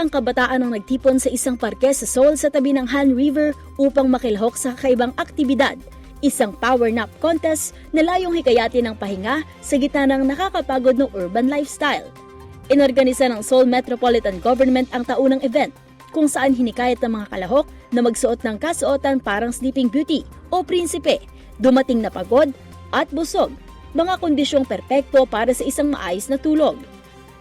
Daang kabataan ang nagtipon sa isang parke sa Seoul sa tabi ng Han River upang makilahok sa kakaibang aktibidad. Isang power nap contest na layong hikayatin ng pahinga sa gitna ng nakakapagod ng urban lifestyle. Inorganisa ng Seoul Metropolitan Government ang taunang event kung saan hinikayat ng mga kalahok na magsuot ng kasuotan parang Sleeping Beauty o prinsipe, dumating na pagod at busog, mga kondisyong perpekto para sa isang maayos na tulog.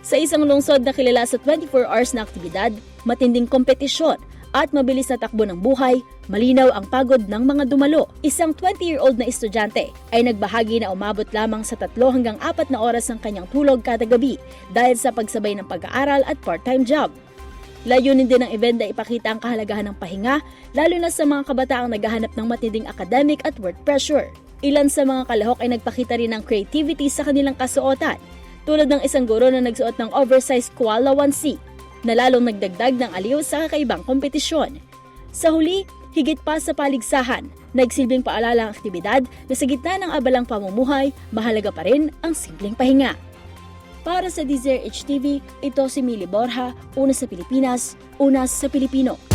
Sa isang lungsod na kilala sa 24 hours na aktibidad, matinding kompetisyon at mabilis na takbo ng buhay, malinaw ang pagod ng mga dumalo. Isang 20-year-old na estudyante ay nagbahagi na umabot lamang sa 3 hanggang 4 na oras ang kanyang tulog kada gabi dahil sa pagsabay ng pag-aaral at part-time job. Layunin din ng event na ipakita ang kahalagahan ng pahinga, lalo na sa mga kabataang naghahanap ng matinding academic at work pressure. Ilan sa mga kalahok ay nagpakita rin ng creativity sa kanilang kasuotan, tulad ng isang guro na nagsuot ng oversized koala onesie na lalong nagdagdag ng aliw sa kakaibang kompetisyon. Sa huli, higit pa sa paligsahan, nagsilbing paalala ang aktibidad na sa gitna ng abalang pamumuhay, mahalaga pa rin ang simpleng pahinga. Para sa DZRH TV, ito si Millie Borja, una sa Pilipinas, una sa Pilipino.